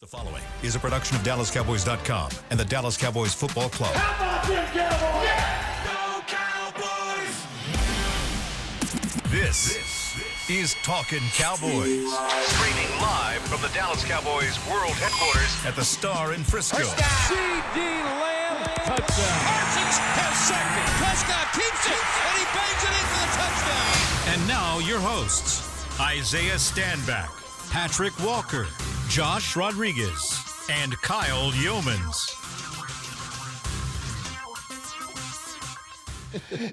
The following is a production of DallasCowboys.com and the Dallas Cowboys Football Club. How about them Cowboys? Yeah! Go Cowboys! This is Talkin Cowboys. Streaming live from the Dallas Cowboys World Headquarters at the Star in Frisco. C.D. Lamb, touchdown. Parsons has sacked it. Prescott keeps it, and he bangs it in for the touchdown. And now your hosts, Isaiah Stanback, Patrick Walker, Josh Rodriguez, and Kyle Yeomans.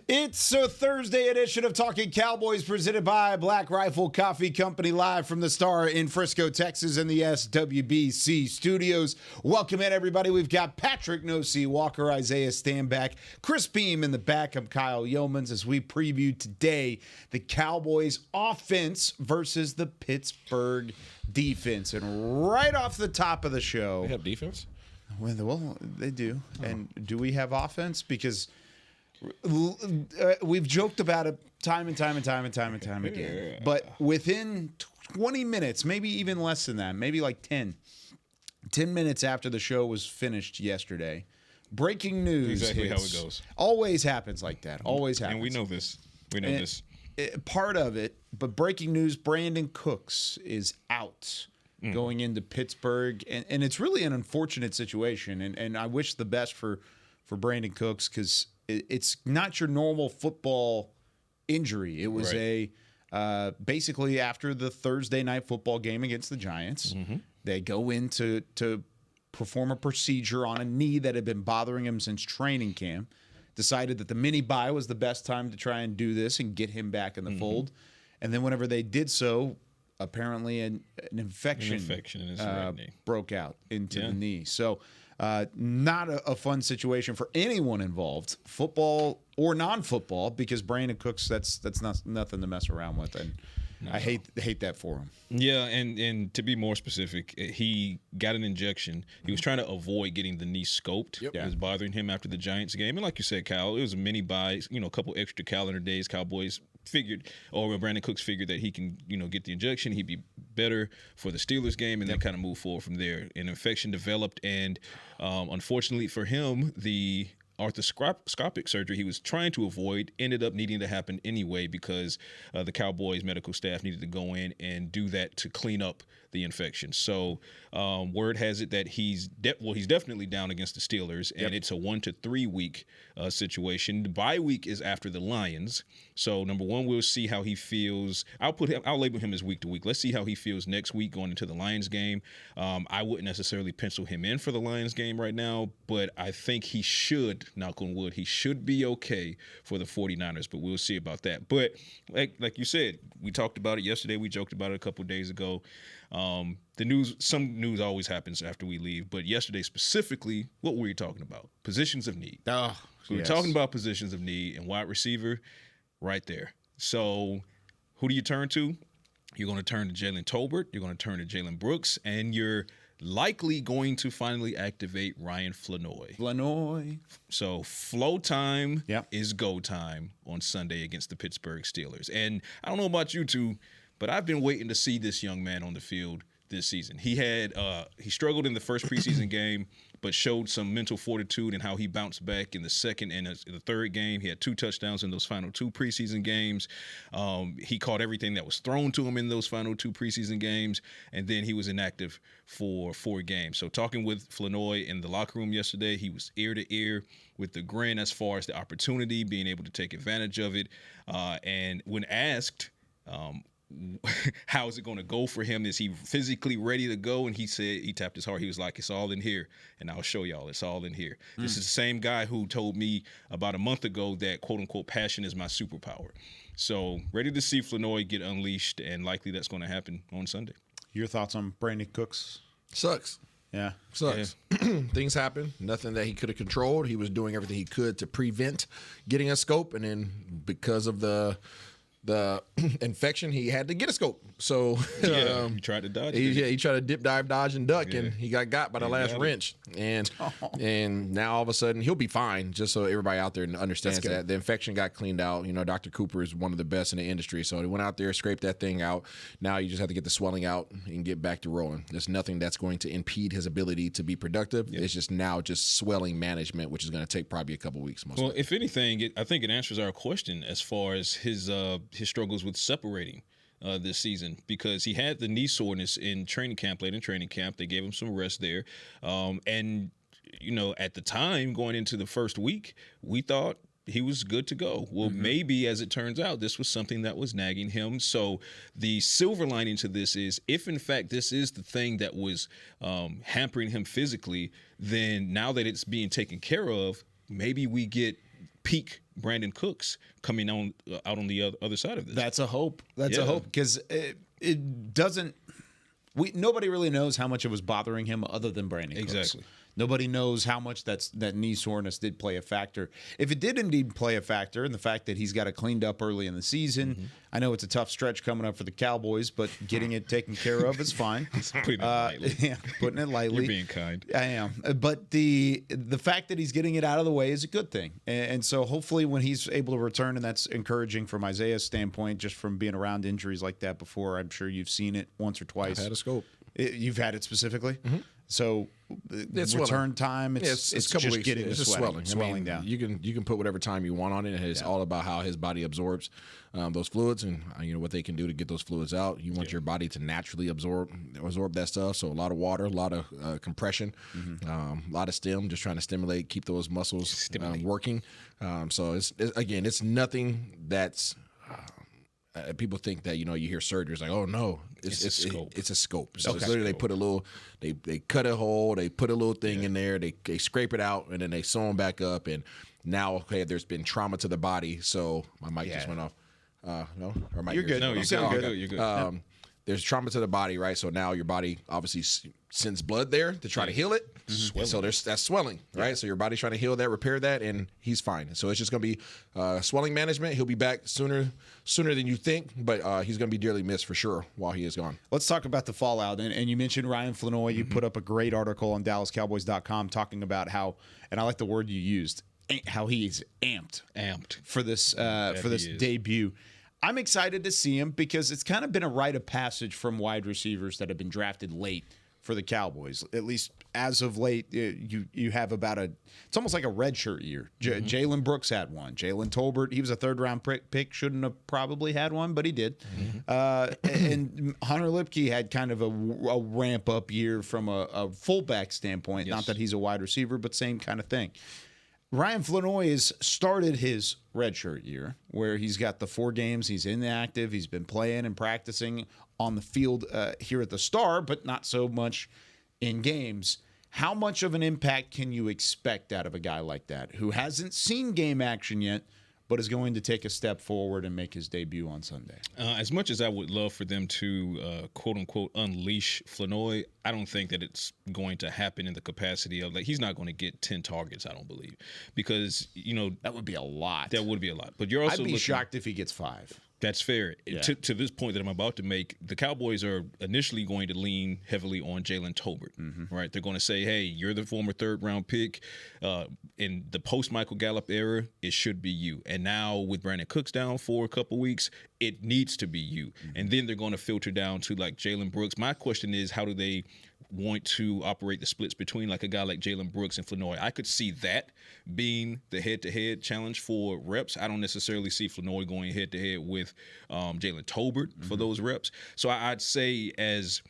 It's a Thursday edition of Talkin Cowboys presented by Black Rifle Coffee Company, live from the Star in Frisco, Texas, in the SWBC studios. Welcome in, everybody. We've got Patrick No C. Walker, Isaiah Stanback, Chris Beam in the back. I'm Kyle Yeomans as we preview today the Cowboys offense versus the Pittsburgh defense. And right off the top of the show, They have defense? well, they do. Oh. And do we have offense? Because we've joked about it time and time again. But within 20 minutes, maybe even less than that, maybe like 10 minutes after the show was finished yesterday, breaking news. Exactly how it goes. Always happens like that. Always happens. And we know this. This. Part of it, but breaking news, Brandon Cooks is out going into Pittsburgh. And it's really an unfortunate situation. And I wish the best for Brandon Cooks, because it's not your normal football injury. It was basically after the Thursday night football game against the Giants. They go in to perform a procedure on a knee that had been bothering him since training camp. Decided that the mini bye was the best time to try and do this and get him back in the fold. And then whenever they did so, apparently an infection in his right knee broke out into the knee. So not a fun situation for anyone involved, football or non-football, because Brandon Cooks, that's not nothing to mess around with, and I hate that for him. Yeah, and to be more specific, he got an injection. He was trying to avoid getting the knee scoped. It was bothering him after the Giants game, and like you said, Kyle, it was a mini bye, a couple extra calendar days. Cowboys figured, or Brandon Cooks figured that he can, get the injection. He'd be better for the Steelers game, and then kind of move forward from there. An infection developed, and unfortunately for him, the arthroscopic surgery he was trying to avoid ended up needing to happen anyway, because the Cowboys medical staff needed to go in and do that to clean up the infection. So word has it that he's definitely down against the Steelers, and it's a 1 to 3 week situation. The bye week is after the Lions. So number one, we'll see how he feels. I'll label him as week to week. Let's see how he feels next week going into the Lions game. I wouldn't necessarily pencil him in for the Lions game right now, but I think he should, knock on wood, he should be okay for the 49ers, but we'll see about that. But like you said, we talked about it yesterday. We joked about it a couple of days ago. Some news always happens after we leave, but yesterday specifically, what were you talking about? Positions of need. We were talking about positions of need, and wide receiver right there. So who do you turn to? You're going to turn to Jalen Tolbert. You're going to turn to Jalen Brooks, and you're likely going to finally activate Ryan Flanoy. So flow time is go time on Sunday against the Pittsburgh Steelers. And I don't know about you two, but I've been waiting to see this young man on the field this season. He struggled in the first preseason game, but showed some mental fortitude and how he bounced back in the second and the third game. He had 2 touchdowns in those final 2 preseason games. He caught everything that was thrown to him in those final 2 preseason games, and then he was inactive for 4 games. So talking with Flanoy in the locker room yesterday, he was ear to ear with the grin as far as the opportunity, being able to take advantage of it. And when asked, how is it going to go for him? Is he physically ready to go? And he said, he tapped his heart. He was like, it's all in here. And I'll show y'all, it's all in here. This is the same guy who told me about a month ago that, quote unquote, passion is my superpower. So ready to see Flanoy get unleashed, and likely that's going to happen on Sunday. Your thoughts on Brandon Cooks? Sucks. Yeah. Sucks. Yeah. Things happen. Nothing that he could have controlled. He was doing everything he could to prevent getting a scope. And then because of the the infection, he had to get a scope. So he tried to dodge. He tried to dip, dive, dodge, and duck, and he got by the last wrench. And now all of a sudden he'll be fine. Just so everybody out there understands that the infection got cleaned out. You know, Dr. Cooper is one of the best in the industry, so he went out there, scraped that thing out. Now you just have to get the swelling out and get back to rolling. There's nothing that's going to impede his ability to be productive. It's just now swelling management, which is going to take probably a couple weeks. Well, if anything, I think it answers our question as far as his struggles with separating this season, because he had the knee soreness in training camp, late in training camp. They gave him some rest there. And, you know, at the time going into the first week, we thought he was good to go. Well, maybe, as it turns out, this was something that was nagging him. So the silver lining to this is, if in fact this is the thing that was hampering him physically, then now that it's being taken care of, maybe we get peak Brandon Cooks coming out on the other side of this. That's a hope. That's a hope, because it doesn't. Nobody really knows how much it was bothering him other than Brandon Cooks. Exactly. Nobody knows how much that knee soreness did play a factor. If it did indeed play a factor, and the fact that he's got it cleaned up early in the season, I know it's a tough stretch coming up for the Cowboys, but getting it taken care of is fine. Putting it lightly. Yeah, putting it lightly. You're being kind. I am. But the fact that he's getting it out of the way is a good thing. And so hopefully when he's able to return, and that's encouraging from Isaiah's standpoint, just from being around injuries like that before. I'm sure you've seen it once or twice. I've had a scope. You've had it specifically? So It's return swelling. time, it's a couple just weeks. getting it's the just swelling I mean, down. You can put whatever time you want on it. It's all about how his body absorbs those fluids, and what they can do to get those fluids out. You want your body to naturally absorb that stuff. So a lot of water, a lot of compression, a lot of stim, just trying to stimulate, keep those muscles working. So it's nothing that's. People think that you hear surgery, it's like, oh no, it's a scope. It's a scope. So it's literally they put a little, they cut a hole, they put a little thing in there, they scrape it out, and then they sew them back up. And now, there's been trauma to the body. So my mic just went off. No, or my You're good. No, you're good. There's trauma to the body, right? So now your body obviously sends blood there to try to heal it. So there's that swelling, right? So your body's trying to heal that, repair that, and he's fine. So it's just going to be swelling management. He'll be back sooner than you think, but he's going to be dearly missed for sure while he is gone. Let's talk about the fallout. And you mentioned Ryan Flanoy. You put up a great article on DallasCowboys.com talking about how, and I like the word you used, how he's amped for this debut. I'm excited to see him because it's kind of been a rite of passage from wide receivers that have been drafted late for the Cowboys. At least as of late, you have it's almost like a redshirt year. Jalen Brooks had one. Jalen Tolbert, he was a third-round pick, shouldn't have probably had one, but he did. And Hunter Luepke had kind of a ramp-up year from a fullback standpoint. Not that he's a wide receiver, but same kind of thing. Ryan Flanoy has started his redshirt year where he's got the 4 games. He's inactive. He's been playing and practicing on the field here at the Star, but not so much in games. How much of an impact can you expect out of a guy like that who hasn't seen game action yet, but is going to take a step forward and make his debut on Sunday? As much as I would love for them to, quote-unquote, unleash Flanoy, I don't think that it's going to happen in the capacity of, he's not going to get 10 targets, I don't believe. Because, that would be a lot. That would be a lot. But you're also I'd be shocked if he gets 5. That's fair. Yeah. To this point that I'm about to make, the Cowboys are initially going to lean heavily on Jalen Tolbert, right? They're going to say, hey, you're the former third-round pick. In the post-Michael Gallup era, it should be you. And now with Brandon Cooks down for a couple weeks, it needs to be you. And then they're going to filter down to, Jalen Brooks. My question is, how do they want to operate the splits between a guy like Jalen Brooks and Flanoy? I could see that being the head-to-head challenge for reps. I don't necessarily see Flanoy going head-to-head with Jalen Tolbert for those reps. So I'd say as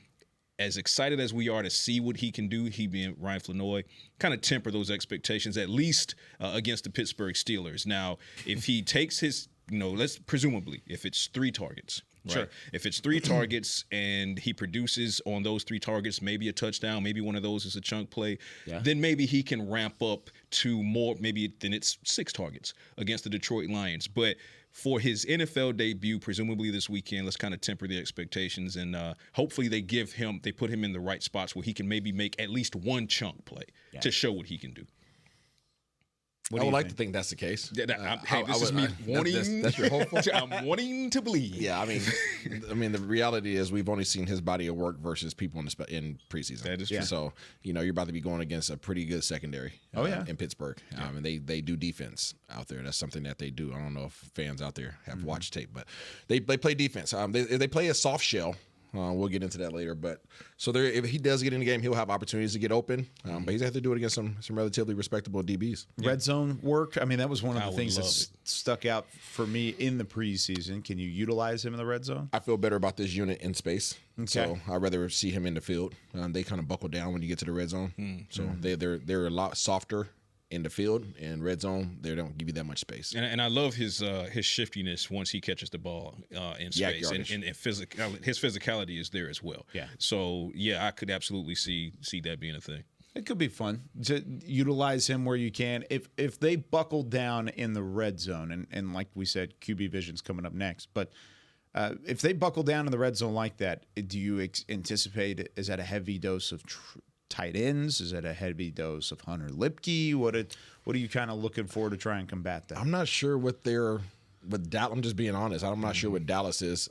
excited as we are to see what he can do, he being Ryan Flanoy, kind of temper those expectations, at least against the Pittsburgh Steelers. Now, if he takes his, let's presumably, if it's 3 targets, right? Sure. If it's 3 targets and he produces on those 3 targets, maybe a touchdown, maybe one of those is a chunk play, then maybe he can ramp up to more, maybe then it's 6 targets against the Detroit Lions. But for his NFL debut, presumably this weekend, let's kind of temper the expectations, and hopefully they put him in the right spots where he can maybe make at least one chunk play to show what he can do. What I do would you like think? to think that's the case. Hey, this is me wanting. That's your hopeful. I'm wanting to believe. Yeah, I mean, the reality is we've only seen his body of work versus people in preseason. That is true. So you're about to be going against a pretty good secondary. In Pittsburgh, and they do defense out there. That's something that they do. I don't know if fans out there have watched tape, but they play defense. They play a soft shell. We'll get into that later, but so if he does get in the game, he'll have opportunities to get open. But he's going to have to do it against some relatively respectable DBs. Red zone work. I mean, that was one of the things that stuck out for me in the preseason. Can you utilize him in the red zone? I feel better about this unit in space. Okay. So I'd rather see him in the field. They kind of buckle down when you get to the red zone. So they're a lot softer in the field, and red zone, they don't give you that much space. And I love his shiftiness once he catches the ball in space, and his physicality is there as well. Yeah. So I could absolutely see that being a thing. It could be fun to utilize him where you can. If they buckle down in the red zone, and like we said, QB Vision's coming up next, but if they buckle down in the red zone like that, do you anticipate, is that a heavy dose of tight ends? Is it a heavy dose of Hunter Luepke? What are you kind of looking for to try and combat that? I'm not sure what I'm just being honest. I'm not sure what Dallas's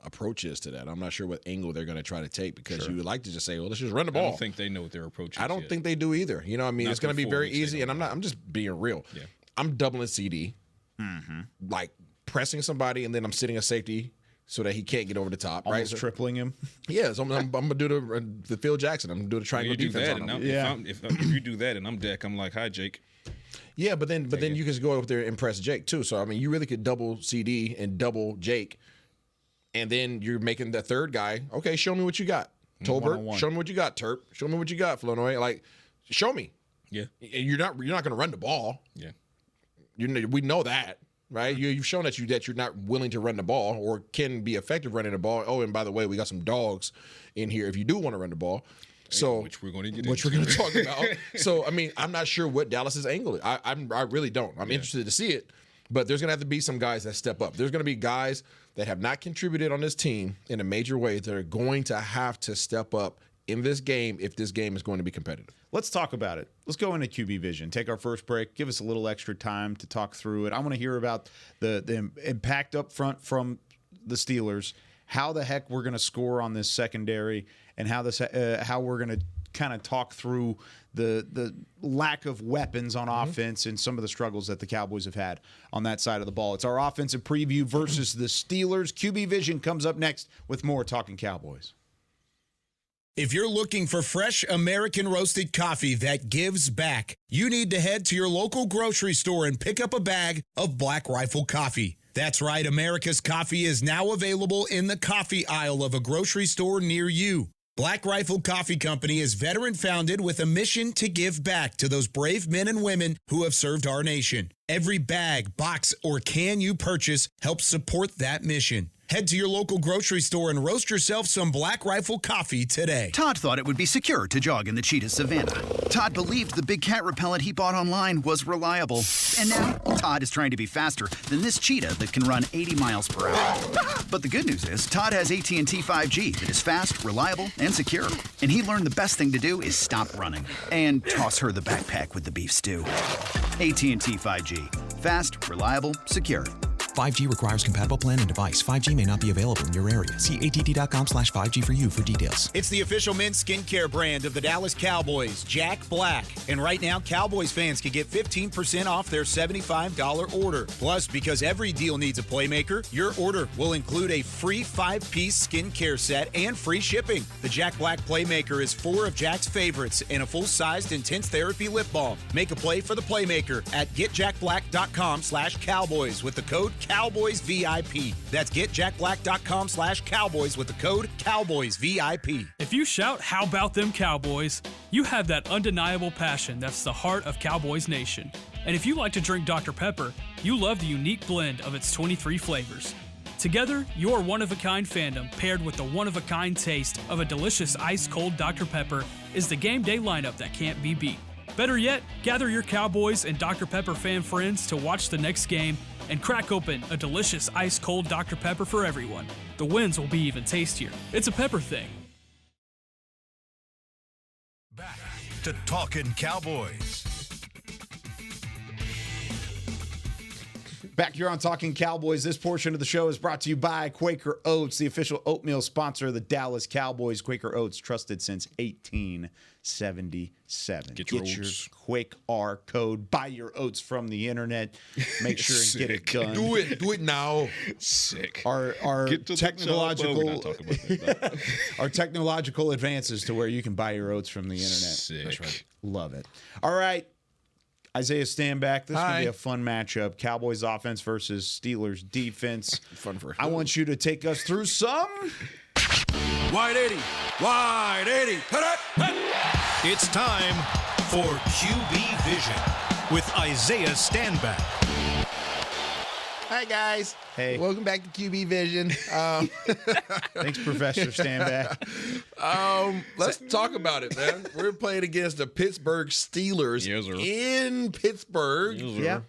approach is to that. I'm not sure what angle they're going to try to take, because you would like to just say, well, let's just run the ball. I don't think they know what their approach is. I don't think they do either. You know what I mean? It's going to be very easy, and I'm just being real. Yeah. I'm doubling CD, like pressing somebody, and then I'm sitting a safety so that he can't get over the top. Almost right? tripling him. Yeah, so I'm going to do the Phil Jackson. I'm going to do the triangle defense on him. If you do that and I'm Dak, I'm like, hi, Jake. Yeah, but then you can go over there and press Jake too. So I mean, you really could double CD and double Jake, and then you're making the third guy. Okay, show me what you got, Tolbert. Show me what you got, Terp. Show me what you got, Flournoy. Like, show me. Yeah, you're not going to run the ball. Yeah, we know that. Right, you've shown that you're not willing to run the ball or can be effective running the ball. Oh, and by the way, we got some dogs in here if you do want to run the ball. So which we're going to talk about. So I mean, I'm not sure what Dallas's angle is. I really don't. I'm interested to see it, but there's going to have to be some guys that step up. There's going to be guys that have not contributed on this team in a major way that are going to have to step up in this game if this game is going to be competitive. Let's talk about it. Let's go into QB Vision. Take our first break. Give us a little extra time to talk through it. I want to hear about the impact up front from the Steelers, how the heck we're going to score on this secondary, and how we're going to kind of talk through the lack of weapons on offense and some of the struggles that the Cowboys have had on that side of the ball. It's our offensive preview versus the Steelers. QB Vision comes up next with more Talkin Cowboys. If you're looking for fresh American roasted coffee that gives back, you need to head to your local grocery store and pick up a bag of Black Rifle coffee. That's right, America's coffee is now available in the coffee aisle of a grocery store near you. Black Rifle Coffee Company is veteran-founded with a mission to give back to those brave men and women who have served our nation. Every bag, box, or can you purchase helps support that mission. Head to your local grocery store and roast yourself some Black Rifle coffee today. Todd thought it would be secure to jog in the cheetah savanna. Todd believed the big cat repellent he bought online was reliable. And now, Todd is trying to be faster than this cheetah that can run 80 miles per hour. But the good news is, Todd has AT&T 5G that is fast, reliable, and secure. And he learned the best thing to do is stop running and toss her the backpack with the beef stew. AT&T 5G. Fast, reliable, secure. 5G requires compatible plan and device. 5G may not be available in your area. See att.com/5G for you for details. It's the official men's skincare brand of the Dallas Cowboys, Jack Black. And right now, Cowboys fans can get 15% off their $75 order. Plus, because every deal needs a playmaker, your order will include a free 5-piece skincare set and free shipping. The Jack Black Playmaker is 4 of Jack's favorites and a full-sized intense therapy lip balm. Make a play for the playmaker at getjackblack.com/Cowboys with the code CowboysVIP. That's getjackblack.com/Cowboys with the code CowboysVIP. If you shout, "How about them Cowboys?" you have that undeniable passion that's the heart of Cowboys Nation. And if you like to drink Dr. Pepper, you love the unique blend of its 23 flavors. Together, your one-of-a-kind fandom paired with the one-of-a-kind taste of a delicious ice-cold Dr. Pepper is the game day lineup that can't be beat. Better yet, gather your Cowboys and Dr. Pepper fan friends to watch the next game and crack open a delicious ice-cold Dr. Pepper for everyone. The wins will be even tastier. It's a pepper thing. Back to Talkin' Cowboys. Back here on Talking Cowboys, this portion of the show is brought to you by Quaker Oats, the official oatmeal sponsor of the Dallas Cowboys. Quaker Oats, trusted since 1877. Get your Quick R code. Buy your oats from the internet. Make sure and get it done. Do it now. Sick. Our technological our technological advances to where you can buy your oats from the internet. Sick. That's right. Love it. All right. Isaiah, stand back. This is going to be a fun matchup. Cowboys offense versus Steelers defense. Fun for I want you to take us through some Wide 80. Wide 80. It's time for QB Vision with Isaiah Standback. Hi, guys. Hey. Welcome back to QB Vision. Thanks, Professor Standback. Let's talk about it, man. We're playing against the Pittsburgh Steelers in Pittsburgh. Yeah.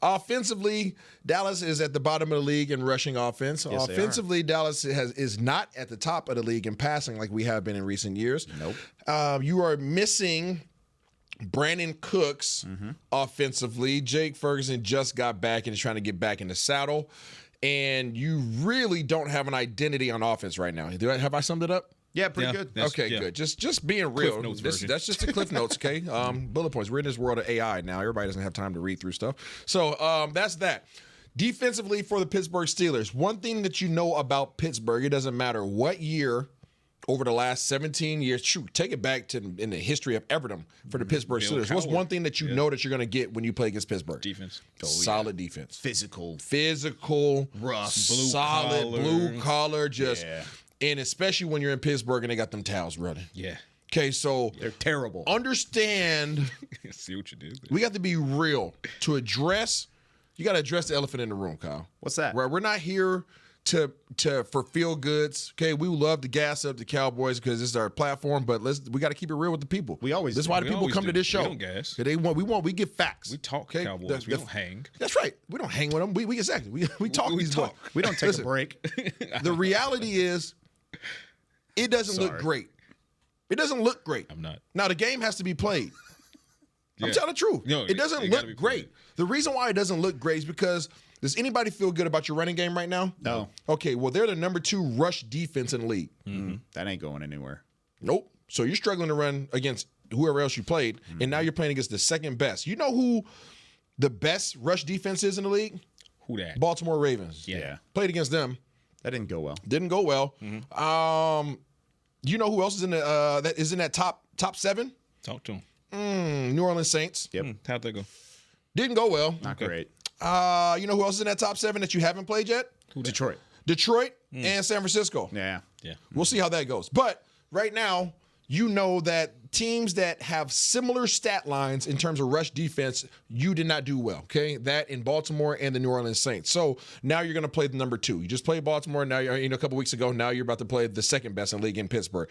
Offensively, Dallas is at the bottom of the league in rushing offense. Yes, Offensively, Dallas is not at the top of the league in passing like we have been in recent years. Nope. You are missing Brandon Cooks offensively. Jake Ferguson just got back and is trying to get back in the saddle. And you really don't have an identity on offense right now. Have I summed it up? Yeah, pretty good. Okay, good. Just being real. That's just the Cliff Notes, okay? Bullet points. We're in this world of AI now. Everybody doesn't have time to read through stuff. So that's that. Defensively for the Pittsburgh Steelers, one thing that you know about Pittsburgh, it doesn't matter what year over the last 17 years, take it back to in the history of Everton for the Pittsburgh Steelers. What's one thing that you know that you're going to get when you play against Pittsburgh? Defense. Solid defense. Physical, rough, solid, blue collar, and especially when you're in Pittsburgh and they got them towels running. Yeah. Okay, so they're terrible. Understand. See what you did. We got to be real to address. You got to address the elephant in the room, Kyle. What's that? We're not here for feel goods. Okay, we love to gas up the Cowboys because this is our platform, but we got to keep it real with the people. We always. This is why the people come to this show. We don't gas. We get facts. We talk Cowboys. We don't hang. That's right. We don't hang with them. We exactly. We talk these boys. We don't take a break. The reality is, it doesn't look great. It doesn't look great. I'm not. Now the game has to be played. I'm telling the truth. It doesn't look great. The reason why it doesn't look great is because does anybody feel good about your running game right now? No. Okay, well, they're the number 2 rush defense in the league. That ain't going anywhere. Nope. So you're struggling to run against whoever else you played, and now you're playing against the second best. You know who the best rush defense is in the league? Who that? Baltimore Ravens. Yeah. Played against them. That didn't go well. Didn't go well. You know who else is in the that is in that top 7? Talk to him. New Orleans Saints. Yep. How'd that go? Didn't go well. Not great. You know who else is in that top 7 that you haven't played yet? Detroit. And San Francisco. Yeah. We'll see how that goes. But right now, you know that teams that have similar stat lines in terms of rush defense, you did not do well, okay? That in Baltimore and the New Orleans Saints. So now you're going to play the number 2. You just played Baltimore. Now, a couple weeks ago, now you're about to play the second best in the league in Pittsburgh.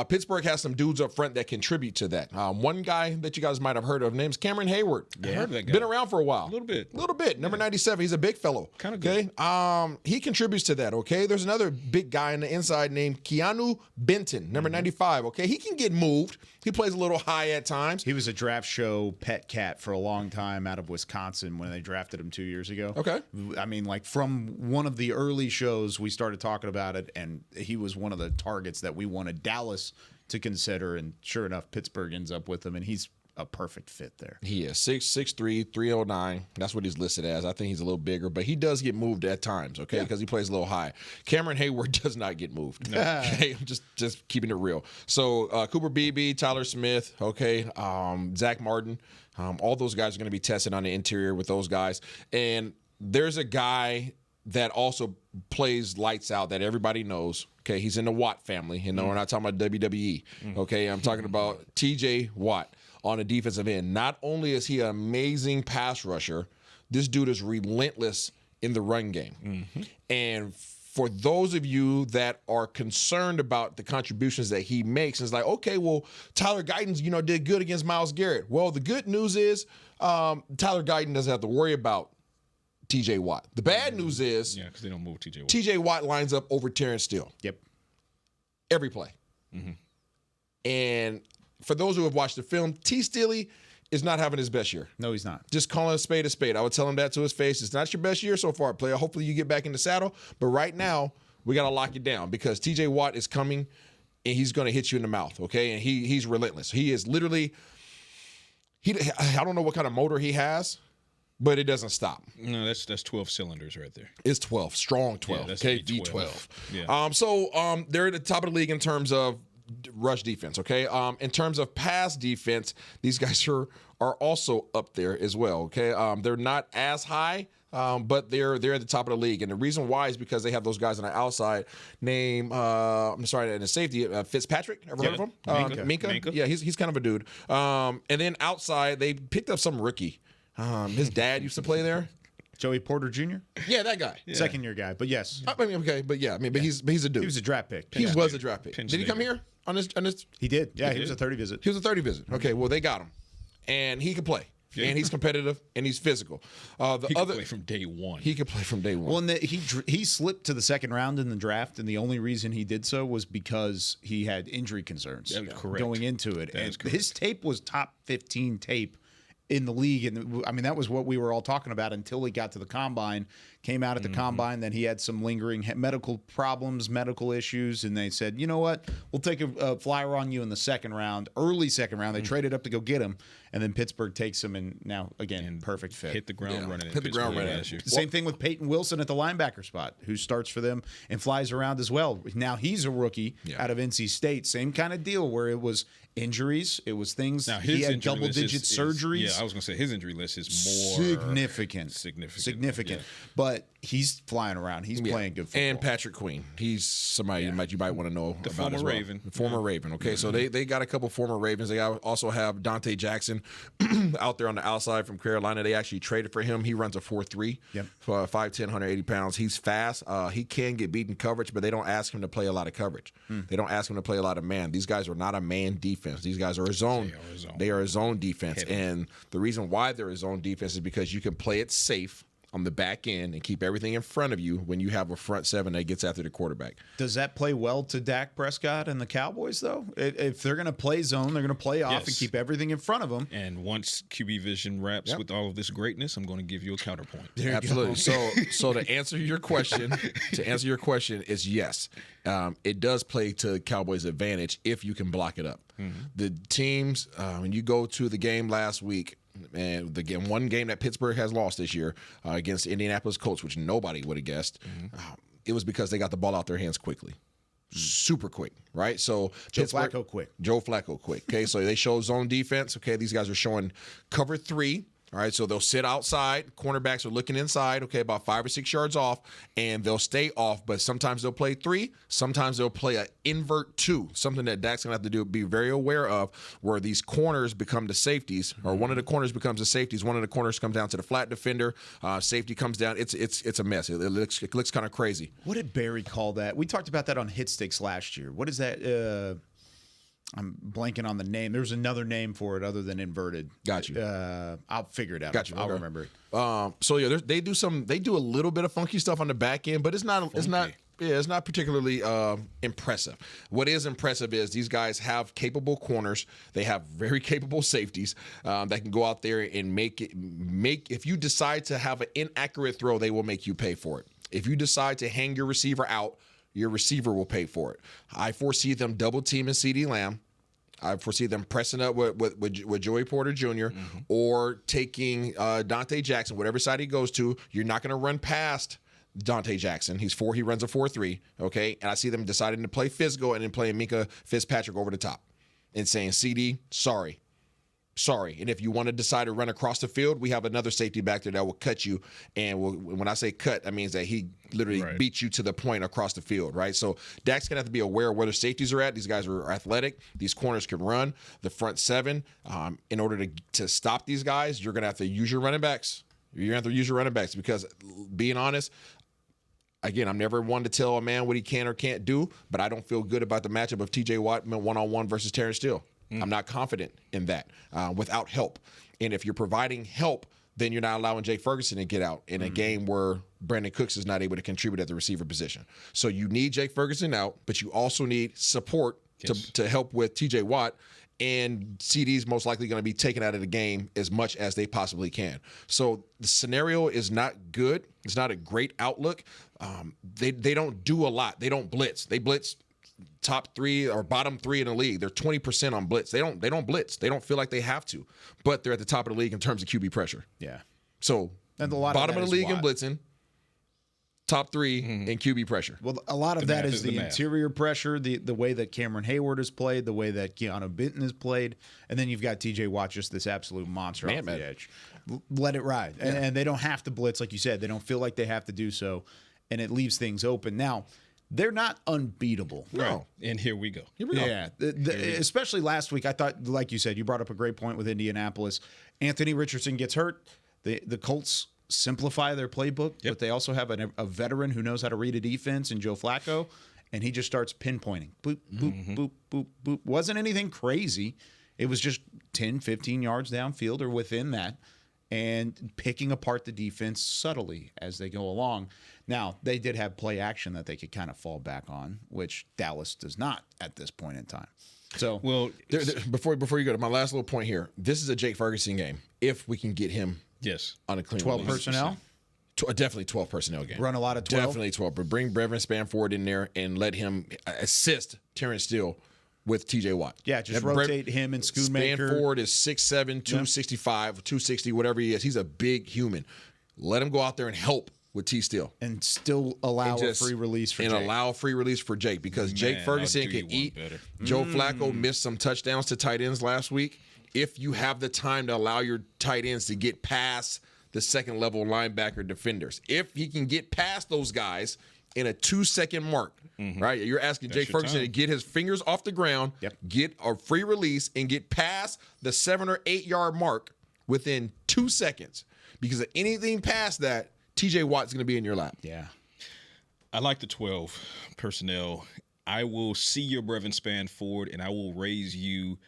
Pittsburgh has some dudes up front that contribute to that. One guy that you guys might have heard of, name's Cameron Hayward. Yeah. I heard of that guy. Been around for a while. A little bit. Number 97. He's a big fellow. Kind of good. Okay? He contributes to that, okay? There's another big guy on the inside named Keanu Benton, number 95, okay? He can get moved. He plays a little high at times. He was a draft show pet cat for a long time out of Wisconsin when they drafted him 2 years ago. Okay. I mean, like from one of the early shows, we started talking about it, and he was one of the targets that we wanted Dallas to consider. And sure enough, Pittsburgh ends up with him, and he's a perfect fit there. He is 6'3", 309. That's what he's listed as. I think he's a little bigger, but he does get moved at times, okay, because he plays a little high. Cameron Hayward does not get moved. No. Okay, just keeping it real. So Cooper Beebe, Tyler Smith, okay, Zach Martin, all those guys are going to be tested on the interior with those guys. And there's a guy that also plays lights out that everybody knows. Okay, he's in the Watt family. You know, we're not talking about WWE. Okay, I'm talking about T.J. Watt on the defensive end. Not only is he an amazing pass rusher, this dude is relentless in the run game. And for those of you that are concerned about the contributions that he makes, it's like, okay, well, Tyler Guyton, did good against Myles Garrett. Well, the good news is Tyler Guyton doesn't have to worry about T.J. Watt. The bad news is because they don't move T.J. Watt. T.J. Watt lines up over Terrence Steele. Yep. Every play. And for those who have watched the film, T. Steele is not having his best year. No, he's not. Just calling a spade a spade. I would tell him that to his face. It's not your best year so far, player. Hopefully you get back in the saddle. But right now, we got to lock it down because T.J. Watt is coming, and he's going to hit you in the mouth, okay? And he's relentless. He is literally I don't know what kind of motor he has, but it doesn't stop. No, that's 12 cylinders right there. It's 12, strong 12. Yeah, that's okay, V12. Yeah. They're at the top of the league in terms of rush defense. Okay, in terms of pass defense, these guys are also up there as well. Okay, they're not as high. But they're at the top of the league, and the reason why is because they have those guys on the outside. And the safety Fitzpatrick. Ever heard of him? Minka. Yeah, he's kind of a dude. And then outside they picked up some rookie. His dad used to play there. Joey Porter Jr. Yeah, that guy. Yeah. Second-year guy, but yes. I mean, okay, but yeah, but he's a dude. He was a draft pick. He was a draft pick. Did he come here on this? He did. Yeah, he was a 30 visit. He was a 30 visit. Okay, well they got him, and he can play. Yeah. And he's competitive and he's physical. He can play from day one. He can play from day one. Well, and he slipped to the second round in the draft, and the only reason he did so was because he had injury concerns going into it. And his tape was top 15 tape in the league. And I mean, that was what we were all talking about until he got to the combine, came out at the combine. Then he had some lingering medical problems, medical issues. And they said, you know what? We'll take a flyer on you in the second round, early second round. They traded up to go get him. And then Pittsburgh takes him, and now, again, perfect fit. Hit the ground running. Hit the ground running. Same thing with Peyton Wilson at the linebacker spot, who starts for them and flies around as well. Now he's a rookie out of NC State. Same kind of deal where it was injuries. It was things. Now, he had double-digit surgeries. Yeah, I was going to say his injury list is more significant. Yeah. But he's flying around. He's playing good football. And Patrick Queen. He's somebody you might want to know about former as well. Raven. The former Raven. Okay, so they got a couple former Ravens. They also have Dante Jackson out there on the outside from Carolina. They actually traded for him. He runs a 4.3 for 5'10", 180 pounds. He's fast. He can get beat in coverage, but they don't ask him to play a lot of coverage. They don't ask him to play a lot of man. These guys are not a man defense. These guys are a zone. They are a zone defense. And the reason why they're a zone defense is because you can play it safe on the back end and keep everything in front of you when you have a front seven that gets after the quarterback. Does that play well to Dak Prescott and the Cowboys, though? If they're going to play zone, they're going to play off and keep everything in front of them. And once QB vision wraps with all of this greatness, I'm going to give you a counterpoint. Absolutely. So to answer your question, is yes. It does play to Cowboys' advantage if you can block it up. The teams, when you go to the game last week, and one game that Pittsburgh has lost this year against Indianapolis Colts, which nobody would have guessed, it was because they got the ball out their hands quickly. Super quick, right? So Joe Flacco quick. Okay, so they show zone defense. Okay, these guys are showing cover 3. All right, so they'll sit outside. Cornerbacks are looking inside, okay, about 5 or 6 yards off, and they'll stay off. But sometimes they'll play 3. Sometimes they'll play an invert 2, something that Dak's going to have to be very aware of, where these corners become the safeties, or one of the corners becomes the safeties. One of the corners comes down to the flat defender. Safety comes down. It's a mess. It looks kind of crazy. What did Barry call that? We talked about that on Hit Sticks last year. What is that? I'm blanking on the name. There's another name for it other than inverted. Got you. I'll figure it out. Got you. I'll remember it. So yeah, they do a little bit of funky stuff on the back end, but it's not particularly impressive. What is impressive is these guys have capable corners. They have very capable safeties that can go out there and make. If you decide to have an inaccurate throw, they will make you pay for it. If you decide to hang your receiver out, your receiver will pay for it. I foresee them double teaming CeeDee Lamb. I foresee them pressing up with Joey Porter Jr. Or taking Dante Jackson, whatever side he goes to. You're not going to run past Dante Jackson. He runs a 4.3, okay? And I see them deciding to play physical and then playing Minka Fitzpatrick over the top and saying, CD, sorry. And if you want to decide to run across the field, we have another safety back there that will cut you. And when I say cut, that means that he literally beats you to the point across the field, right? So Dak's going to have to be aware of where the safeties are at. These guys are athletic. These corners can run. The front seven, in order to stop these guys, you're going to have to use your running backs. You're going to have to use your running backs because, being honest, again, I'm never one to tell a man what he can or can't do, but I don't feel good about the matchup of T.J. Watt one-on-one versus Terrence Steele. I'm not confident in that without help. And if you're providing help, then you're not allowing Jake Ferguson to get out in a game where Brandon Cooks is not able to contribute at the receiver position. So you need Jake Ferguson out, but you also need support to help with T.J. Watt. and CD's most likely going to be taken out of the game as much as they possibly can. So the scenario is not good. It's not a great outlook. They don't do a lot. They don't blitz. They blitz top 3 or bottom 3 in the league. They're 20% on blitz. They don't blitz. They don't feel like they have to, but they're at the top of the league in terms of QB pressure. Yeah. So bottom of the league in blitzing, top 3 in QB pressure. Well, a lot of that is the interior pressure, the way that Cameron Hayward has played, the way that Keanu Benton has played, and then you've got TJ Watt, just this absolute monster off the edge. Let it ride. Yeah. And they don't have to blitz, like you said. They don't feel like they have to do so, and it leaves things open. Now, they're not unbeatable. No. And here we go. Yeah. Especially last week, I thought, like you said, you brought up a great point with Indianapolis. Anthony Richardson gets hurt. The Colts simplify their playbook, but they also have a veteran who knows how to read a defense in Joe Flacco, and he just starts pinpointing. Boop, boop, boop, boop, boop. Wasn't anything crazy. It was just 10, 15 yards downfield or within that, and picking apart the defense subtly as they go along. Now, they did have play action that they could kind of fall back on, which Dallas does not at this point in time. So, well, before you go to my last little point here, this is a Jake Ferguson game. If we can get him on a clean 12 release. personnel? Definitely 12 personnel game. Run a lot of 12? Definitely 12, but bring Brevin Spanford in there and let him assist Terrence Steele with TJ Watt. Yeah, just rotate him and Schoonmaker. Spanford is 6'7", 265, 260, whatever he is. He's a big human. Let him go out there and help with T. Steele. And still allow a free release for Jake. And allow a free release for Jake because Jake Ferguson can eat. Joe Flacco missed some touchdowns to tight ends last week. If you have the time to allow your tight ends to get past the second-level linebacker defenders, if he can get past those guys in a 2-second mark, right? You're asking Jake Ferguson to get his fingers off the ground, get a free release, and get past the 7 or 8 yard mark within 2 seconds. Because anything past that, TJ Watt's going to be in your lap. Yeah. I like the 12 personnel. I will see your Brevin Spanford, and I will raise you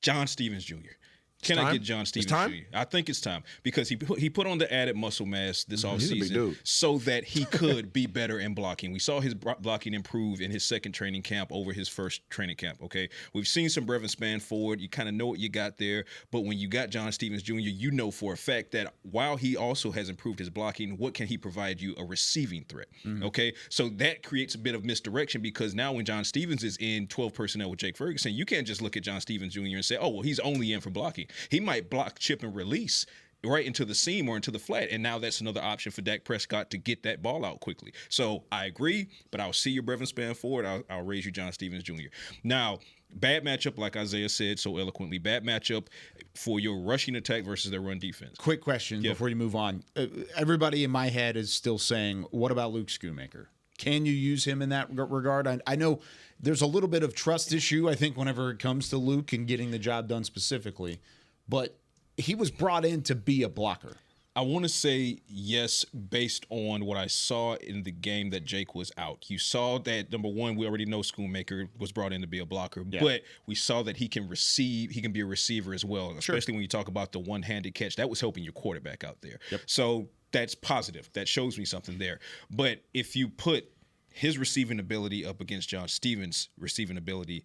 John Stevens Jr. Can I get John Stevens Jr.? I think it's time because he put on the added muscle mass this offseason so that he could be better in blocking. We saw his blocking improve in his second training camp over his first training camp, okay? We've seen some Brevin Spanford. You kind of know what you got there, but when you got John Stevens Jr., you know for a fact that while he also has improved his blocking, what can he provide you? A receiving threat, okay? So that creates a bit of misdirection because now when John Stevens is in 12 personnel with Jake Ferguson, you can't just look at John Stevens Jr. and say, oh, well, he's only in for blocking. He might block, chip, and release right into the seam or into the flat, and now that's another option for Dak Prescott to get that ball out quickly. So I agree, but I'll see your Brevin Spanford. I'll raise you John Stevens Jr. Now, bad matchup, like Isaiah said so eloquently, bad matchup for your rushing attack versus their run defense. Quick question before you move on. Everybody in my head is still saying, what about Luke Schoonmaker? Can you use him in that regard? I know there's a little bit of trust issue, I think, whenever it comes to Luke and getting the job done specifically. But he was brought in to be a blocker. I want to say yes, based on what I saw in the game that Jake was out. You saw that, number one, we already know Schoonmaker was brought in to be a blocker, but we saw that he can receive, he can be a receiver as well, especially when you talk about the one-handed catch. That was helping your quarterback out there. So that's positive. That shows me something there. But if you put his receiving ability up against John Stevens' receiving ability,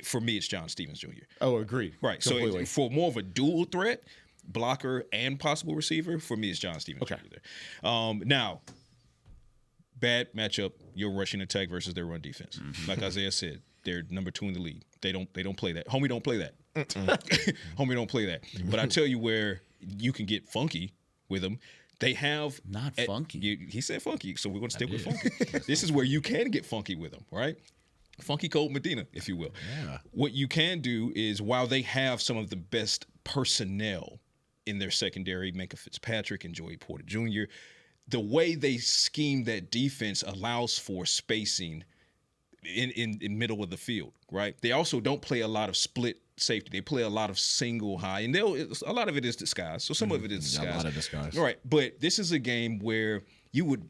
for me, it's John Stevens Jr. Oh, agreed. Right. Completely. So for more of a dual threat, blocker and possible receiver, for me, it's John Stevens Jr. there. Now, bad matchup, your rushing attack versus their run defense. Like Isaiah said, they're number 2 in the league. They don't play that. Homie don't play that. Homie don't play that. But I tell you where you can get funky with them. They have not funky. He said funky, so we're going to stick with funky. This is where you can get funky with them, right? Funky Cold Medina, if you will. Yeah. What you can do is, while they have some of the best personnel in their secondary, Minka Fitzpatrick and Joey Porter Jr., the way they scheme that defense allows for spacing in middle of the field, right? They also don't play a lot of split safety. They play a lot of single high, and a lot of it is disguise. So some of it is disguise. A lot of disguise. All right, but this is a game where you would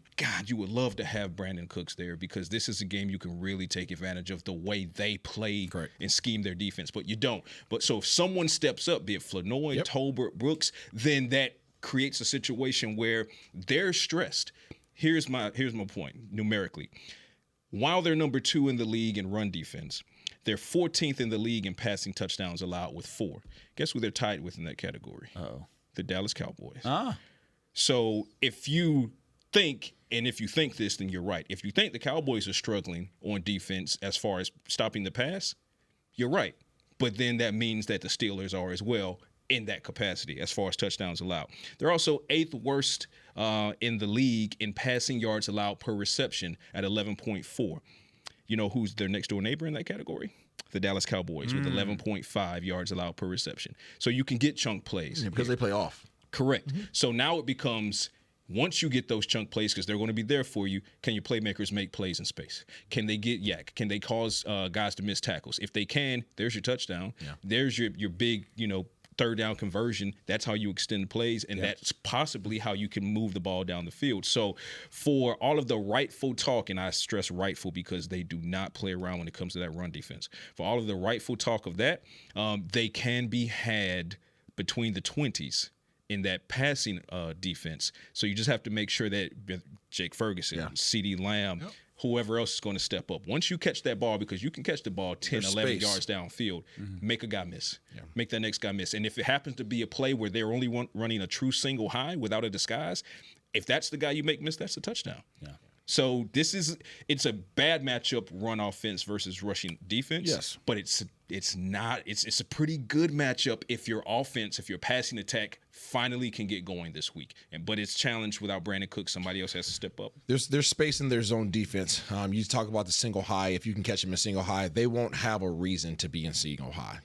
love to have Brandon Cooks there because this is a game you can really take advantage of the way they play and scheme their defense, but you don't. But so if someone steps up, be it Flournoy, Tolbert, Brooks, then that creates a situation where they're stressed. Here's my point numerically. while they're number 2 in the league in run defense, they're 14th in the league in passing touchdowns allowed with 4. Guess who they're tied with in that category? The Dallas Cowboys. So if you think this, then you're right. If you think the Cowboys are struggling on defense as far as stopping the pass, you're right. But then that means that the Steelers are as well in that capacity as far as touchdowns allowed. They're also 8th worst in the league in passing yards allowed per reception at 11.4. You know who's their next door neighbor in that category? The Dallas Cowboys with 11.5 yards allowed per reception. So you can get chunk plays. Yeah, because they play off. Correct. So now it becomes, once you get those chunk plays, because they're going to be there for you, can your playmakers make plays in space? Can they get yak? Can they cause guys to miss tackles? If they can, there's your touchdown. Yeah. There's your big, third down conversion. That's how you extend plays, and that's possibly how you can move the ball down the field. So for all of the rightful talk, and I stress rightful because they do not play around when it comes to that run defense. For all of the rightful talk of that, they can be had between the 20s in that passing defense. So you just have to make sure that Jake Ferguson, CeeDee Lamb, whoever else is going to step up. Once you catch that ball, because you can catch the ball 10, 11 yards downfield, make a guy miss. Yeah. Make that next guy miss. And if it happens to be a play where they're only running a true single high without a disguise, if that's the guy you make miss, that's a touchdown. Yeah. So it's a bad matchup, run offense versus rushing defense. Yes. But it's a pretty good matchup if your offense, if your passing attack finally can get going this week. But it's challenged without Brandon Cooks. Somebody else has to step up. There's space in their zone defense. You talk about the single high. If you can catch them in single high, they won't have a reason to be in single high.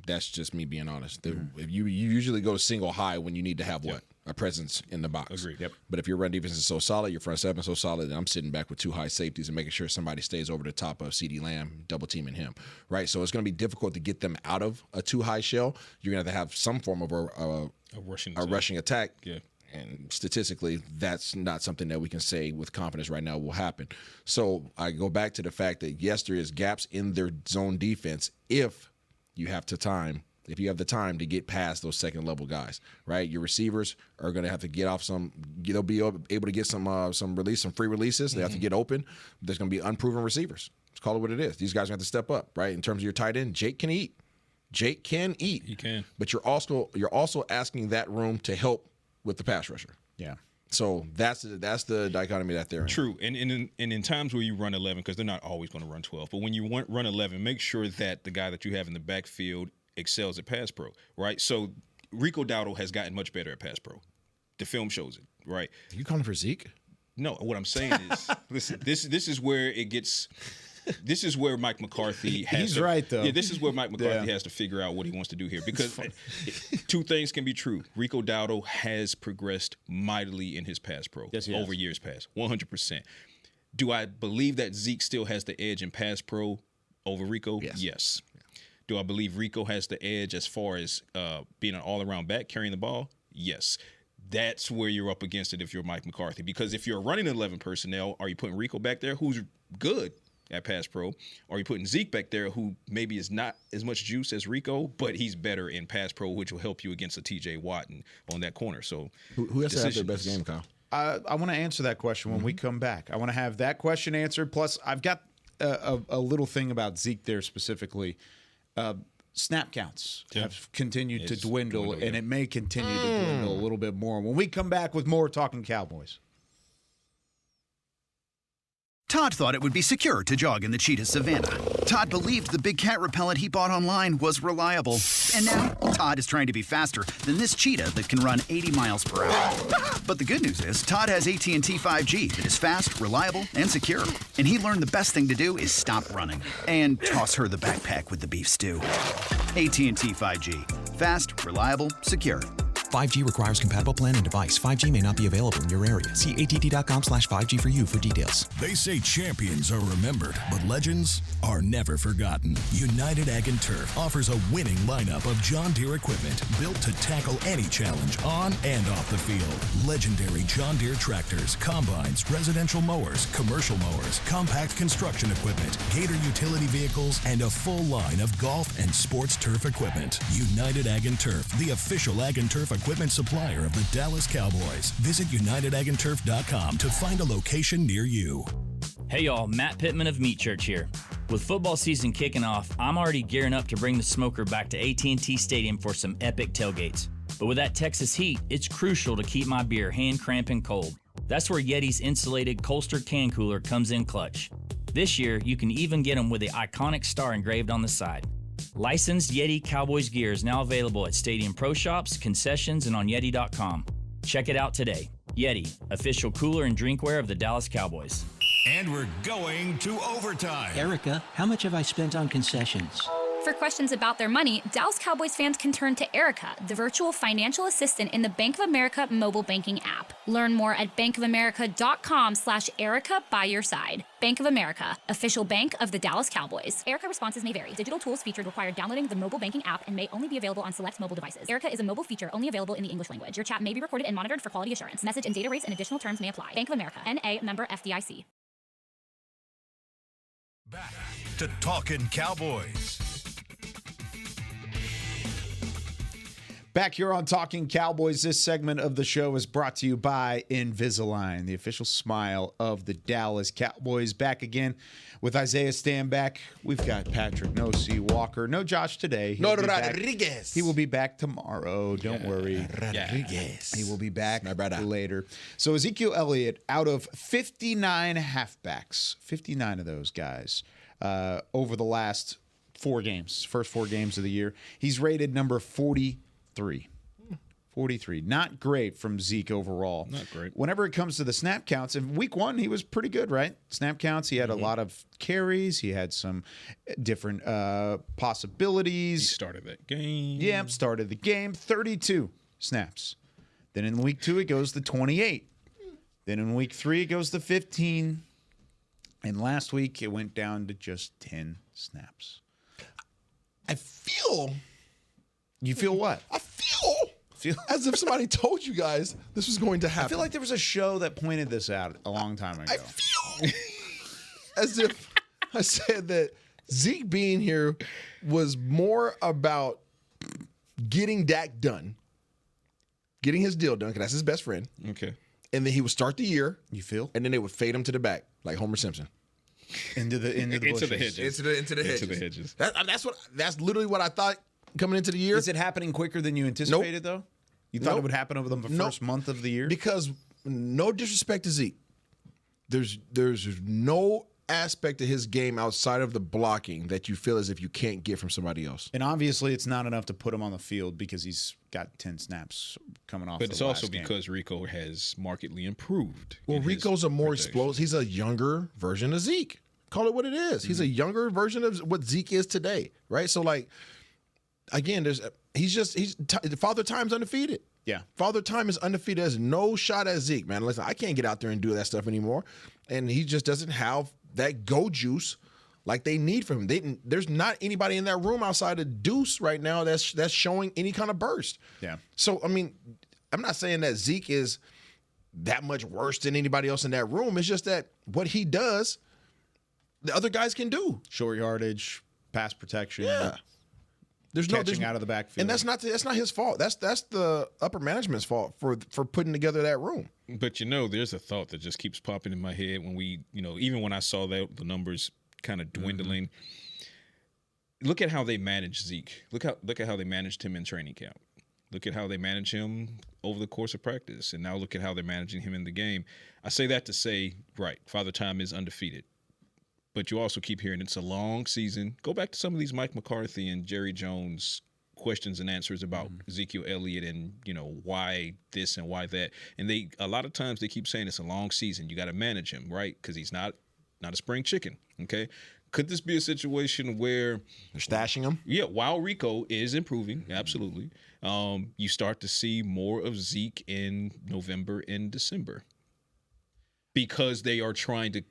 That's just me being honest. If you usually go single high when you need to have what? A presence in the box. Agreed. Yep. But if your run defense is so solid, your front seven is so solid, then I'm sitting back with 2 high safeties and making sure somebody stays over the top of CeeDee Lamb, double teaming him, right? So it's going to be difficult to get them out of a 2 high shell. You're going to have some form of a rushing attack. Yeah. And statistically, that's not something that we can say with confidence right now will happen. So I go back to the fact that, yes, there is gaps in their zone defense if you have the time to get past those second-level guys, right? Your receivers are going to have to get off they'll be able to get some free releases. They have to get open. There's going to be unproven receivers. Let's call it what it is. These guys are going to have to step up, right? In terms of your tight end, Jake can eat. He can. But you're also asking that room to help with the pass rusher. Yeah. So that's the dichotomy that they're in. True. And in times where you run 11, because they're not always going to run 12, but when you run 11, make sure that the guy that you have in the backfield excels at pass pro, right? So Rico Dowdle has gotten much better at pass pro. The film shows it, right? Are you calling for Zeke? No, what I'm saying is, listen, this is where it gets. This is where Mike McCarthy has. He's right, though. Yeah, this is where Mike McCarthy has to figure out what he wants to do here, because 2 things can be true. Rico Dowdle has progressed mightily in his pass pro over years past, 100%. Do I believe that Zeke still has the edge in pass pro over Rico? Yes. Do I believe Rico has the edge as far as being an all-around back, carrying the ball? Yes. That's where you're up against it if you're Mike McCarthy. Because if you're running 11 personnel, are you putting Rico back there, who's good at pass pro? Or are you putting Zeke back there, who maybe is not as much juice as Rico, but he's better in pass pro, which will help you against a TJ Watt on that corner? So who has to have their best game, Kyle? I want to answer that question when we come back. I want to have that question answered. Plus, I've got a little thing about Zeke there specifically. Snap counts have continued to dwindle, and it may continue to dwindle a little bit more. When we come back with more Talkin' Cowboys. Todd thought it would be secure to jog in the cheetah savanna. Todd believed the big cat repellent he bought online was reliable. And now, Todd is trying to be faster than this cheetah that can run 80 miles per hour. But the good news is, Todd has AT&T 5G that is fast, reliable, and secure. And he learned the best thing to do is stop running and toss her the backpack with the beef stew. AT&T 5G. Fast, reliable, secure. 5G requires compatible plan and device. 5G may not be available in your area. See att.com/5G for you for details. They say champions are remembered, but legends are never forgotten. United Ag & Turf offers a winning lineup of John Deere equipment built to tackle any challenge on and off the field. Legendary John Deere tractors, combines, residential mowers, commercial mowers, compact construction equipment, Gator utility vehicles, and a full line of golf and sports turf equipment. United Ag & Turf, the official Ag & Turf equipment supplier of the Dallas Cowboys. Visit UnitedAgAndTurf.com to find a location near you. Hey y'all, Matt Pittman of Meat Church here. With football season kicking off, I'm already gearing up to bring the smoker back to AT&T Stadium for some epic tailgates. But with that Texas heat, it's crucial to keep my beer hand cramping cold. That's where Yeti's insulated Colster can cooler comes in clutch. This year, you can even get them with the iconic star engraved on the side. Licensed Yeti Cowboys gear is now available at Stadium Pro Shops, concessions, and on Yeti.com. Check it out today. Yeti, official cooler and drinkware of the Dallas Cowboys. And we're going to overtime. Erica, how much have I spent on concessions? For questions about their money, Dallas Cowboys fans can turn to Erica, the virtual financial assistant in the Bank of America mobile banking app. Learn more at bankofamerica.com/Erica by your side. Bank of America, official bank of the Dallas Cowboys. Erica responses may vary. Digital tools featured require downloading the mobile banking app and may only be available on select mobile devices. Erica is a mobile feature only available in the English language. Your chat may be recorded and monitored for quality assurance. Message and data rates and additional terms may apply. Bank of America, N.A., member FDIC. Back to Talkin Cowboys. Back here on Talking Cowboys, this segment of the show is brought to you by Invisalign, the official smile of the Dallas Cowboys. Back again with Isaiah Stanback. We've got Patrick No C. Walker. No Josh today. No Rodriguez. He will be back tomorrow. Don't worry. Rodriguez. He will be back later. So Ezekiel Elliott, out of 59 halfbacks, 59 of those guys over the last first 4 games of the year, he's rated number 43. 43. Not great from Zeke overall. Not great. Whenever it comes to the snap counts, in week 1, he was pretty good, right? Snap counts, he had a lot of carries. He had some different possibilities. He started that game. Yeah, started the game. 32 snaps. Then in week 2, it goes to 28. Then in week 3, it goes to 15. And last week, it went down to just 10 snaps. You feel what? I feel as if somebody told you guys this was going to happen. I feel like there was a show that pointed this out a long time ago. I feel as if I said that Zeke being here was more about getting Dak done, getting his deal done, because that's his best friend. Okay. And then he would start the year. You feel? And then they would fade him to the back, like Homer Simpson. Into the bushes. hedges. Into the hedges. That's literally what I thought coming into the year. Is it happening quicker than you anticipated, though? You thought it would happen over the first month of the year? Because no disrespect to Zeke, there's no aspect of his game outside of the blocking that you feel as if you can't get from somebody else. And obviously, it's not enough to put him on the field because he's got 10 snaps coming off. But it's also because Rico has markedly improved. Well, Rico's a more explosive. He's a younger version of Zeke. Call it what it is. He's a younger version of what Zeke is today, right? So, like, again, Father Time's undefeated. Yeah. Father Time is undefeated. There's no shot at Zeke, man. Listen, I can't get out there and do that stuff anymore. And he just doesn't have that go juice like they need from him. There's not anybody in that room outside of Deuce right now that's showing any kind of burst. Yeah. So, I mean, I'm not saying that Zeke is that much worse than anybody else in that room. It's just that what he does, the other guys can do. Short yardage, pass protection. Yeah. There's catching out of the backfield. And that's not his fault. That's the upper management's fault for putting together that room. But there's a thought that just keeps popping in my head when we, even when I saw that the numbers kind of dwindling. Mm-hmm. Look at how they managed Zeke. Look at how they managed him in training camp. Look at how they manage him over the course of practice. And now look at how they're managing him in the game. I say that to say, right, Father Time is undefeated. But you also keep hearing it's a long season. Go back to some of these Mike McCarthy and Jerry Jones questions and answers about Ezekiel Elliott and, why this and why that. And a lot of times they keep saying it's a long season. You got to manage him, right? Because he's not a spring chicken, okay? Could this be a situation where they're stashing him? Yeah, while Rico is improving, absolutely, you start to see more of Zeke in November and December because they are trying to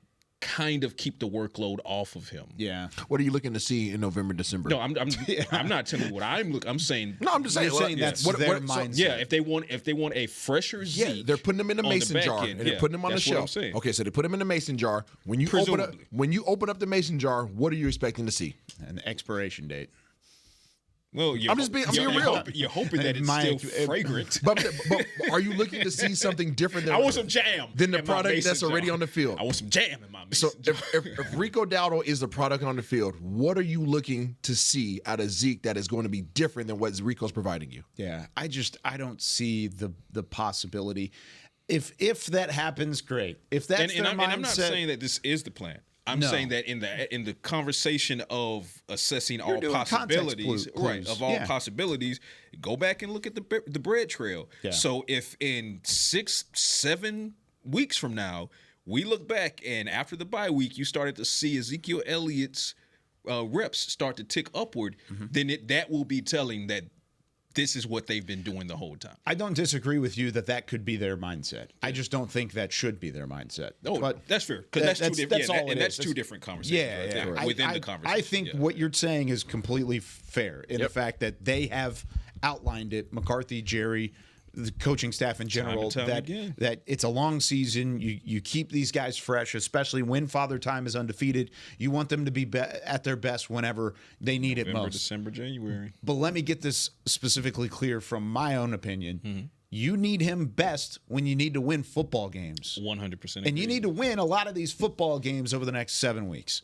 kind of keep the workload off of him. Yeah. What are you looking to see in November, December? No, I'm not telling you what I'm looking. I'm saying. No, I'm just saying that's their mindset. Yeah, if they want a fresher Zeke, they're putting them in the mason jar and they're putting them on the shelf. Okay, so they put them in the mason jar. When you open up the mason jar, what are you expecting to see? An expiration date. Well, I'm being real. You're hoping that it's still fragrant. But are you looking to see something different than I want some jam than the product that's already on the field? I want some jam in my mason jar. If Rico Dowdle is the product on the field, what are you looking to see out of Zeke that is going to be different than what Rico's providing you? Yeah, I don't see the possibility. If that happens, great. If that's their mindset, and I'm not saying that this is the plan. I'm saying that in the conversation of assessing all possibilities, possibilities, go back and look at the bread trail. Yeah. So if in 6-7 weeks from now we look back and after the bye week you started to see Ezekiel Elliott's reps start to tick upward, then that will be telling that this is what they've been doing the whole time. I don't disagree with you that could be their mindset. I just don't think that should be their mindset. Oh, but that's fair. Because that's two different. That's two different conversations within the conversation. I think what you're saying is completely fair in the fact that they have outlined it. McCarthy, Jerry, the coaching staff in general, that it's a long season. You keep these guys fresh, especially when Father Time is undefeated. You want them to be at their best whenever they need it most. December, January. But let me get this specifically clear from my own opinion. You need him best when you need to win football games. 100%. And you need to win a lot of these football games over the next 7 weeks.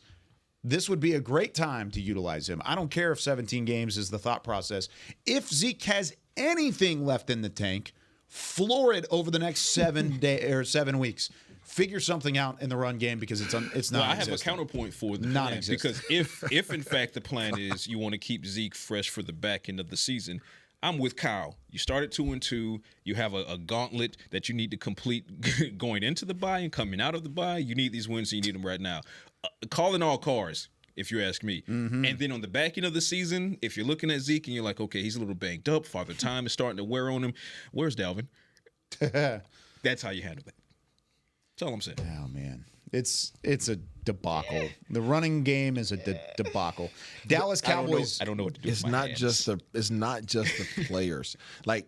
This would be a great time to utilize him. I don't care if 17 games is the thought process. If Zeke has anything left in the tank, floor it over the next 7 weeks. Figure something out in the run game because it's not. Well, I have a counterpoint for the plan because if in fact the plan is you want to keep Zeke fresh for the back end of the season, I'm with Kyle. You start at 2-2. You have a gauntlet that you need to complete going into the bye and coming out of the bye. You need these wins and you need them right now. Calling all cars, if you ask me. And then on the back end of the season, if you're looking at Zeke and you're like, okay, he's a little banged up. Father Time is starting to wear on him. Where's Dalvin? That's how you handle that. That's all I'm saying. Oh, man. It's a debacle. The running game is a debacle. Dallas Cowboys. I don't know what to do. It's not just the players. Like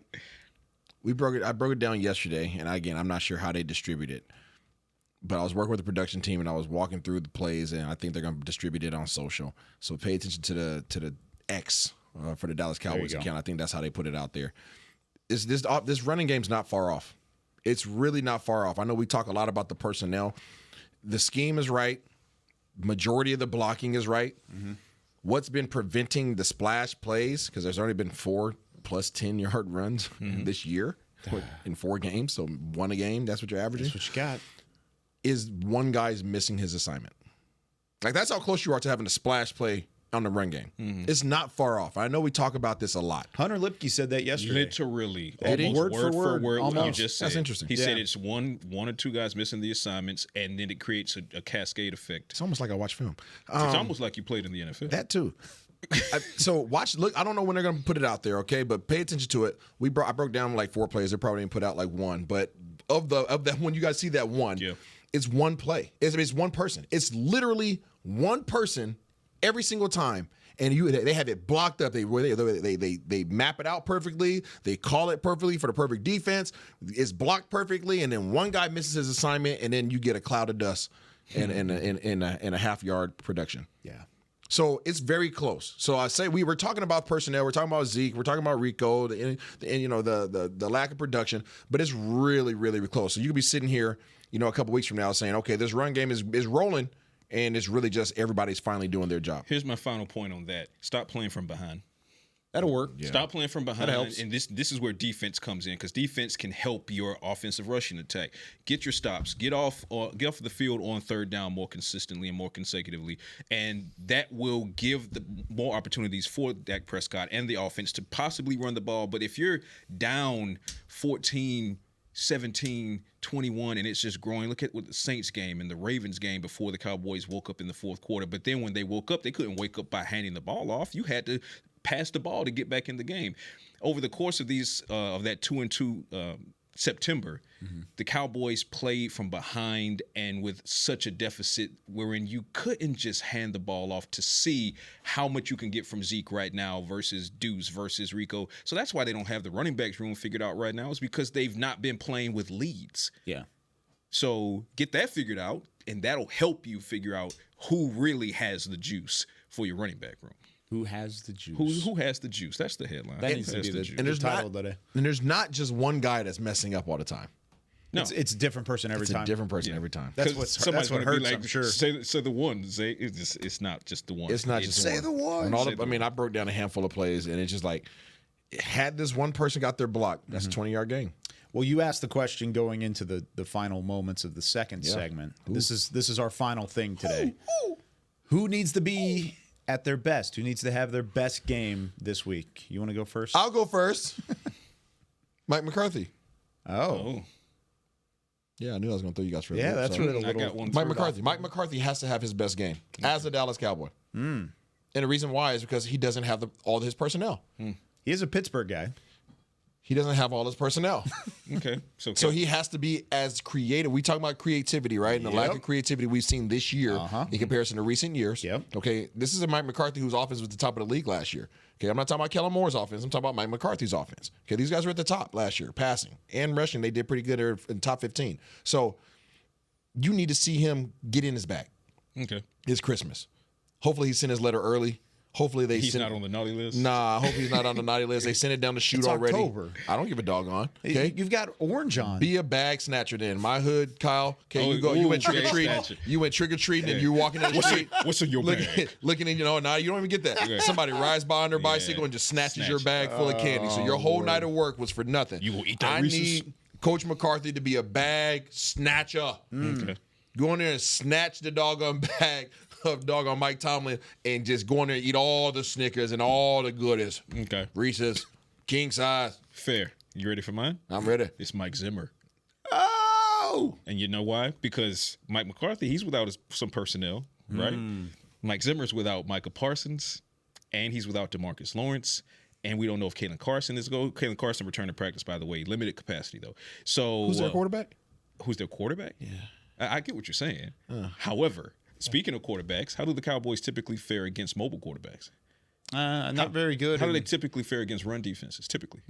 I broke it down yesterday, and again, I'm not sure how they distribute it. But I was working with the production team, and I was walking through the plays, and I think they're going to distribute it on social. So pay attention to the X for the Dallas Cowboys account. I think that's how they put it out there. This running game's not far off. It's really not far off. I know we talk a lot about the personnel. The scheme is right. Majority of the blocking is right. What's been preventing the splash plays, because there's already been 4 plus 10-yard runs this year in 4 games, so 1 a game. That's what you're averaging. That's what you got. Is one guy's missing his assignment. Like, that's how close you are to having a splash play on the run game. It's not far off. I know we talk about this a lot. Hunter Luepke said that yesterday. Literally. Word for word. What you just said. That's interesting. He said it's one or two guys missing the assignments, and then it creates a cascade effect. It's almost like I watch film. It's almost like you played in the NFL. That too. Look, I don't know when they're going to put it out there, okay? But pay attention to it. I broke down like 4 plays. They probably didn't put out like 1. But of that one, you guys see that one. Yeah. It's one play. It's one person. It's literally one person every single time, and they have it blocked up. They map it out perfectly. They call it perfectly for the perfect defense. It's blocked perfectly, and then one guy misses his assignment, and then you get a cloud of dust and a half-yard production. Yeah. So it's very close. So I say we were talking about personnel. We're talking about Zeke. We're talking about Rico, and the lack of production. But it's really, really close. So you could be sitting here, a couple weeks from now saying, okay, this run game is rolling, and it's really just everybody's finally doing their job. Here's my final point on that. Stop playing from behind. That'll work. Yeah. Stop playing from behind. That helps. And this is where defense comes in, because defense can help your offensive rushing attack. Get your stops. Get off the field on 3rd down more consistently and more consecutively, and that will give more opportunities for Dak Prescott and the offense to possibly run the ball. But if you're down 14, 17, 21, and it's just growing. Look at what the Saints game and the Ravens game before the Cowboys woke up in the 4th quarter. But then when they woke up, they couldn't wake up by handing the ball off. You had to pass the ball to get back in the game. Over the course of that 2-2 September, the Cowboys played from behind and with such a deficit wherein you couldn't just hand the ball off to see how much you can get from Zeke right now versus Deuce versus Rico. So that's why they don't have the running backs room figured out right now, is because they've not been playing with leads. Yeah. So get that figured out, and that'll help you figure out who really has the juice for your running back room. Who has the juice? Who has the juice? That's the headline. That needs to be the title today. And there's not just one guy that's messing up all the time. No, it's a different person every time. It's a different person every time. That's what hurts. Like, I'm sure. Say the one. It's not just the one. It's not just say the one. I broke down a handful of plays, and it's just like, had this one person got their block, that's a 20-yard game. Well, you asked the question going into the final moments of the second segment. This is our final thing today. Who needs to be at their best? Who needs to have their best game this week? You want to go first? I'll go first. Mike McCarthy. Oh. Yeah, I knew I was going to throw you guys for a loop. That's really a little. I got one. Mike McCarthy. Mike McCarthy has to have his best game as a Dallas Cowboy. And the reason why is because he doesn't have all his personnel. He is a Pittsburgh guy. He doesn't have all his personnel. Okay. So he has to be as creative. We talk about creativity, right? And the lack of creativity we've seen this year in comparison to recent years. Okay, this is a Mike McCarthy whose offense was at the top of the league last year. Okay, I'm not talking about Kellen Moore's offense. I'm talking about Mike McCarthy's offense. Okay, these guys were at the top last year, passing and rushing. They did pretty good in top 15. So you need to see him get in his bag. Okay. It's Christmas. Hopefully he sent his letter early. Hopefully he's not on the naughty list. Nah, I hope he's not on the naughty list. They sent it down the chute already. October. I don't give a doggone. Okay, you've got orange on. Be a bag snatcher then. My hood, Kyle. Okay, you went trick or treating. You went trick or treating, and you're walking down the street. What's in your bag? Looking in, now you don't even get that. Yeah. Somebody rides by on their bicycle and just snatches your bag full of candy. So your whole night of work was for nothing. You will eat that. I need Coach McCarthy to be a bag snatcher. Okay. Go in there and snatch the doggone bag of doggone Mike Tomlin and just go in there and eat all the Snickers and all the goodies. Okay. Reese's, king size. Fair. You ready for mine? I'm ready. It's Mike Zimmer. Oh! And you know why? Because Mike McCarthy, he's without some personnel, right? Mike Zimmer's without Micah Parsons, and he's without DeMarcus Lawrence. And we don't know if Kalen Carson is going. Kalen Carson returned to practice, by the way. Limited capacity, though. So who's their quarterback? Who's their quarterback? Yeah. I get what you're saying. However, speaking of quarterbacks, how do the Cowboys typically fare against mobile quarterbacks? Not very good. How do they typically fare against run defenses, typically?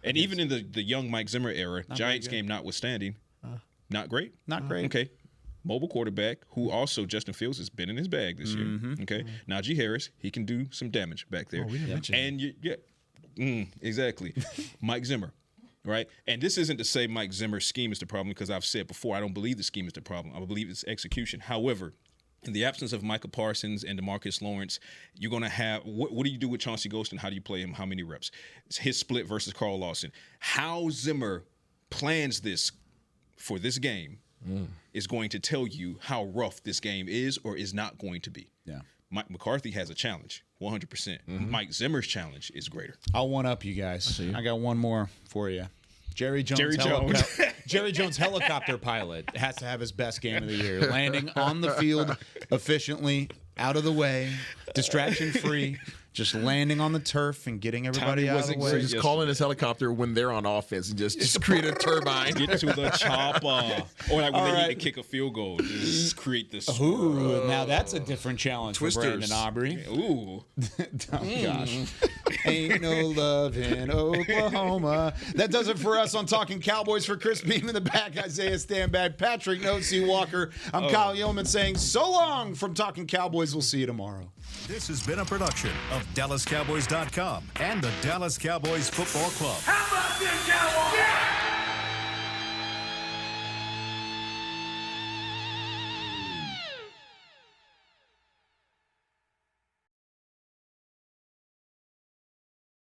And even in the young Mike Zimmer era, Giants game notwithstanding, not great? Not great. Okay. Mobile quarterback, who also Justin Fields has been in his bag this year. Okay. Najee Harris, he can do some damage back there. Oh, we didn't mention And exactly. Mike Zimmer. Right? And this isn't to say Mike Zimmer's scheme is the problem, because I've said before, I don't believe the scheme is the problem. I believe it's execution. However, in the absence of Micah Parsons and DeMarcus Lawrence, you're going to have – what do you do with Chauncey Golston? How do you play him? How many reps? It's his split versus Carl Lawson. How Zimmer plans this for this game is going to tell you how rough this game is or is not going to be. Yeah. Mike McCarthy has a challenge, 100%. Mike Zimmer's challenge is greater. I'll one-up you guys. I got one more for you. Jerry Jones helicopter pilot has to have his best game of the year. Landing on the field efficiently, out of the way, distraction-free, just landing on the turf and getting everybody out of the way. So just calling his helicopter when they're on offense and just create a turbine. Get to the chopper. Or like when they need to kick a field goal, just create this. Ooh, now that's a different challenge for Brandon Aubrey. Ooh. Oh, gosh. Ain't no love in Oklahoma. That does it for us on Talking Cowboys. For Chris Beam in the back, Isaiah Stanback, Patrick Note-C Walker. I'm Kyle Yeoman saying so long from Talking Cowboys. We'll see you tomorrow. This has been a production of DallasCowboys.com and the Dallas Cowboys Football Club. How about this, Cowboys? Yeah!